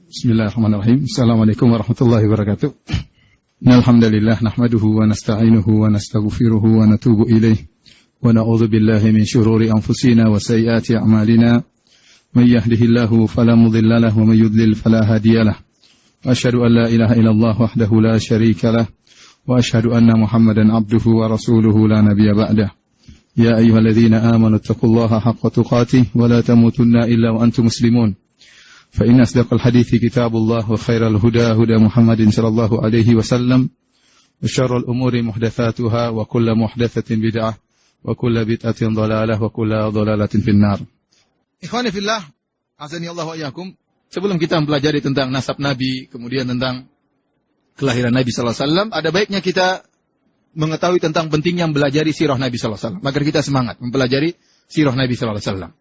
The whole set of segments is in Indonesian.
Bismillahirrahmanirrahim. Assalamualaikum warahmatullahi wabarakatuh. Alhamdulillah nahmaduhu wa nasta'inuhu wa nastaghfiruhu wa natubu ilaih wa na'udzu billahi min shururi anfusina wa sayyiati a'malina. May yahdihillahu fala mudilla lahu wa may yudlil fala hadiyalah. Wa asyhadu an la ilaha illallah wahdahu la syarika lah wa asyhadu anna Muhammadan abduhu wa rasuluhu la nabiyya ba'dah. Ya ayyuhalladzina amanu taqullaha haqqa tuqatih wa la tamutunna illa wa antum muslimun. فإن أصدق الحديث كتاب الله وخير الهدى هدى محمد صلى الله عليه وسلم وشر الأمور محدثاتها وكل محدثة بدعة وكل بدعة ضلالة وكل ضلالة في النار. Ikhwani fillah, azani Allah wa iyyakum. Sebelum kita mempelajari tentang nasab Nabi, kemudian tentang kelahiran Nabi sallallahu alaihi wasallam, ada baiknya kita mengetahui tentang pentingnya mempelajari sirah Nabi sallallahu alaihi wasallam. Agar kita semangat mempelajari sirah Nabi sallallahu alaihi wasallam.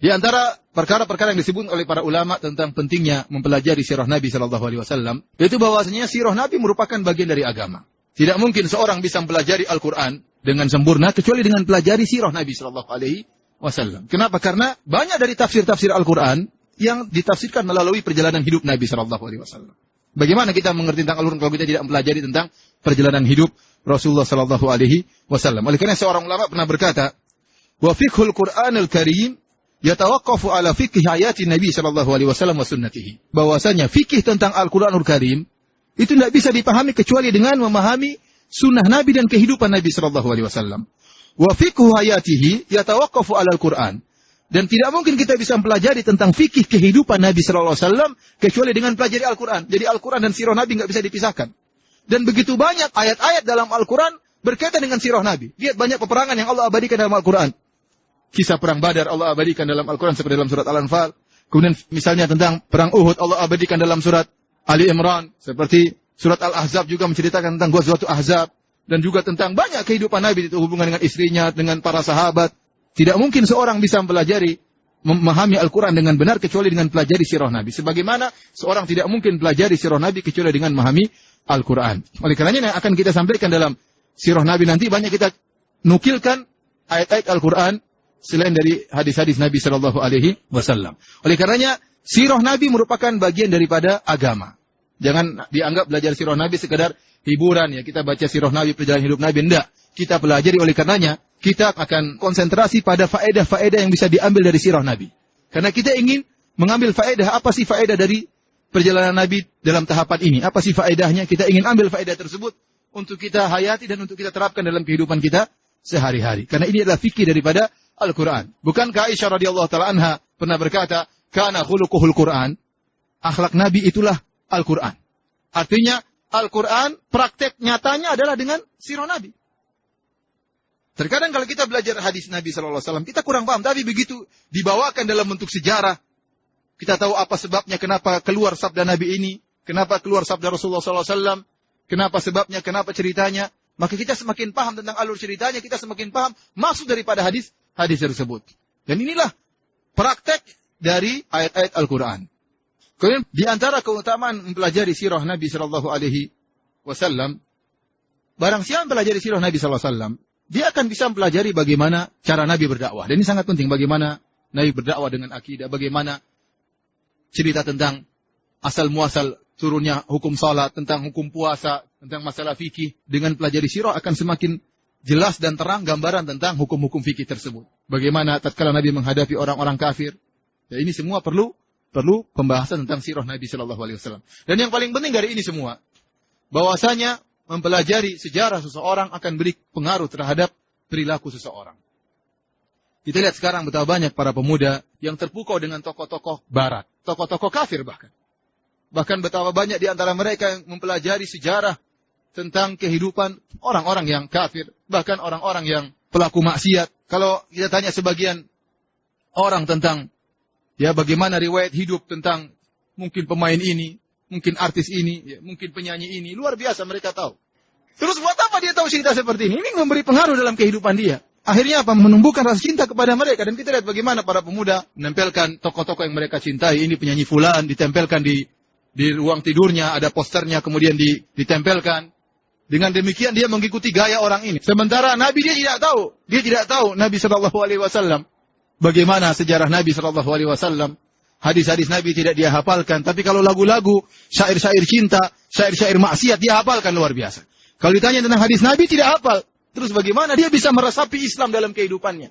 Di antara perkara-perkara yang disebut oleh para ulama tentang pentingnya mempelajari sirah Nabi sallallahu alaihi wasallam, yaitu bahwasanya sirah Nabi merupakan bagian dari agama. Tidak mungkin seorang bisa mempelajari Al-Qur'an dengan sempurna kecuali dengan pelajari sirah Nabi sallallahu alaihi wasallam. Kenapa? Karena banyak dari tafsir-tafsir Al-Qur'an yang ditafsirkan melalui perjalanan hidup Nabi sallallahu alaihi wasallam. Bagaimana kita mengerti tentang Al-Qur'an kalau kita tidak mempelajari tentang perjalanan hidup Rasulullah sallallahu alaihi wasallam? Oleh karena seorang ulama pernah berkata, "Wa fiqhul Qur'anil Karim yatawaqqafu ala fikih ayati Nabi sallallahu alaihi wasallam wa sunnatihi." Bahwasanya fikih tentang Al-Qur'anul Karim itu tidak bisa dipahami kecuali dengan memahami sunnah Nabi dan kehidupan Nabi sallallahu alaihi wasallam. Wa fiqhu ayatihi yatawaqqafu ala Al-Qur'an. Dan tidak mungkin kita bisa mempelajari tentang fikih kehidupan Nabi sallallahu alaihi wasallam kecuali dengan pelajari Al-Qur'an. Jadi Al-Qur'an dan sirah Nabi enggak bisa dipisahkan. Dan begitu banyak ayat-ayat dalam Al-Qur'an berkaitan dengan sirah Nabi. Lihat banyak peperangan yang Allah abadikan dalam Al-Qur'an. Kisah perang Badar Allah abadikan dalam Al-Quran seperti dalam surat Al-Anfal. Kemudian misalnya tentang perang Uhud Allah abadikan dalam surat Ali Imran. Seperti surat Al-Ahzab juga menceritakan tentang Ghazwatul Ahzab. Dan juga tentang banyak kehidupan Nabi itu hubungan dengan istrinya, dengan para sahabat. Tidak mungkin seorang bisa mempelajari, memahami Al-Quran dengan benar kecuali dengan pelajari sirah Nabi. Sebagaimana seorang tidak mungkin pelajari sirah Nabi kecuali dengan memahami Al-Quran. Oleh karenanya yang akan kita sampaikan dalam sirah Nabi nanti banyak kita nukilkan ayat-ayat Al-Quran selain dari hadis-hadis Nabi sallallahu alaihi wasallam. Oleh karenanya, sirah Nabi merupakan bagian daripada agama. Jangan dianggap belajar sirah Nabi sekedar hiburan ya, kita baca sirah Nabi perjalanan hidup Nabi, enggak. Kita pelajari, oleh karenanya kita akan konsentrasi pada faedah-faedah yang bisa diambil dari sirah Nabi. Karena kita ingin mengambil faedah, apa sih faedah dari perjalanan Nabi dalam tahapan ini? Apa sih faedahnya? Kita ingin ambil faedah tersebut untuk kita hayati dan untuk kita terapkan dalam kehidupan kita sehari-hari. Karena ini adalah fikih daripada Al-Quran. Bukankah Aisyah radhiyallahu ta'ala anha pernah berkata, "Kana khuluquhul Quran." Akhlak Nabi itulah Al-Quran. Artinya, Al-Quran praktek nyatanya adalah dengan sirah Nabi. Terkadang kalau kita belajar hadis Nabi sallallahu alaihi wasallam, kita kurang paham. Tapi begitu dibawakan dalam bentuk sejarah, kita tahu apa sebabnya kenapa keluar sabda Nabi ini, kenapa keluar sabda Rasulullah sallallahu alaihi wasallam, kenapa sebabnya, kenapa ceritanya. Maka kita semakin paham tentang alur ceritanya, kita semakin paham maksud daripada hadis tersebut. Dan inilah praktek dari ayat-ayat Al-Quran. Kemudian di antara keutamaan mempelajari sirah Nabi sallallahu alaihi wasallam, barang siapa mempelajari sirah Nabi sallallahu alaihi wasallam, dia akan bisa mempelajari bagaimana cara Nabi berdakwah. Dan ini sangat penting, bagaimana Nabi berdakwah dengan akidah, bagaimana cerita tentang asal muasal turunnya hukum salat, tentang hukum puasa, tentang masalah fikih. Dengan pelajari sirah akan semakin jelas dan terang gambaran tentang hukum-hukum fikih tersebut. Bagaimana tatkala Nabi menghadapi orang-orang kafir. Ya, ini semua perlu pembahasan tentang sirah Nabi sallallahu alaihi wasallam. Dan yang paling penting dari ini semua, bahwasanya mempelajari sejarah seseorang akan beri pengaruh terhadap perilaku seseorang. Kita lihat sekarang betapa banyak para pemuda yang terpukau dengan tokoh-tokoh barat, tokoh-tokoh kafir bahkan. Bahkan betapa banyak di antara mereka yang mempelajari sejarah tentang kehidupan orang-orang yang kafir, bahkan orang-orang yang pelaku maksiat. Kalau kita tanya sebagian orang tentang ya bagaimana riwayat hidup tentang mungkin pemain ini, mungkin artis ini, ya, mungkin penyanyi ini, luar biasa mereka tahu. Terus buat apa dia tahu cerita seperti ini? Ini memberi pengaruh dalam kehidupan dia. Akhirnya apa? Menumbuhkan rasa cinta kepada mereka. Dan kita lihat bagaimana para pemuda menempelkan tokoh-tokoh yang mereka cintai. Ini penyanyi fulan, ditempelkan di ruang tidurnya, ada posternya, kemudian ditempelkan. Dengan demikian dia mengikuti gaya orang ini. Sementara Nabi dia tidak tahu Nabi sallallahu alaihi wasallam bagaimana sejarah Nabi sallallahu alaihi wasallam. hadis-hadis Nabi tidak dia hafalkan. Tapi kalau lagu-lagu, syair-syair cinta, syair-syair maksiat, dia hafalkan luar biasa. Kalau ditanya tentang hadis Nabi, tidak hafal. Terus bagaimana dia bisa meresapi Islam dalam kehidupannya?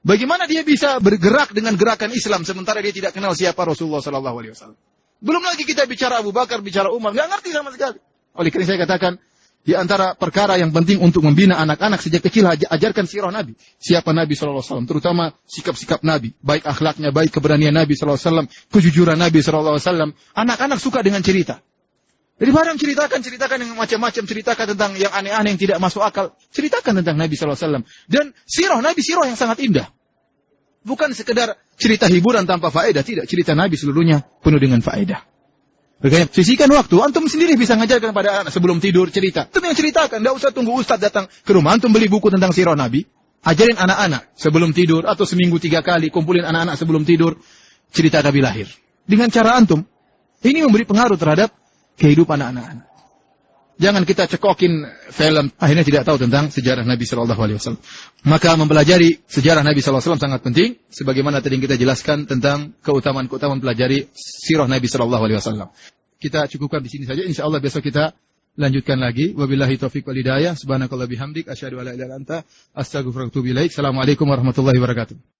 Bagaimana dia bisa bergerak dengan gerakan Islam sementara dia tidak kenal siapa Rasulullah SAW? Belum lagi kita bicara Abu Bakar, bicara Umar, nggak ngerti sama sekali. Oleh karena saya katakan, di antara perkara yang penting untuk membina anak-anak sejak kecil, ajarkan sirah Nabi. Siapa Nabi SAW, terutama sikap-sikap Nabi. Baik akhlaknya, baik keberanian Nabi SAW, kejujuran Nabi SAW. Anak-anak suka dengan cerita. Jadi barang ceritakan yang macam-macam, ceritakan tentang yang aneh-aneh yang tidak masuk akal. Ceritakan tentang Nabi SAW. Dan sirah Nabi, sirah yang sangat indah. Bukan sekedar cerita hiburan tanpa faedah, tidak. Cerita Nabi seluruhnya penuh dengan faedah. Makanya sisihkan waktu, antum sendiri bisa ngajarkan pada anak sebelum tidur cerita. Antum yang ceritakan, tidak usah tunggu ustaz datang ke rumah. Antum beli buku tentang sirah Nabi, ajarin anak-anak sebelum tidur atau seminggu 3 kali kumpulin anak-anak sebelum tidur cerita Nabi lahir. Dengan cara antum, ini memberi pengaruh terhadap kehidupan anak-anak. Jangan kita cekokin film, akhirnya tidak tahu tentang sejarah Nabi Shallallahu Alaihi Wasallam. Maka mempelajari sejarah Nabi Shallallahu Alaihi Wasallam sangat penting. Sebagaimana tadi yang kita jelaskan tentang keutamaan-keutamaan pelajari sirah Nabi Shallallahu Alaihi Wasallam. Kita cukupkan di sini saja. Insya Allah besok kita lanjutkan lagi. Wabillahi taufiq wal hidayah. Subhanakallah bihamdik. Asyhadu an la ilaha illa anta. Astaghfiruka wa atubu ilaik. Assalamualaikum warahmatullahi wabarakatuh.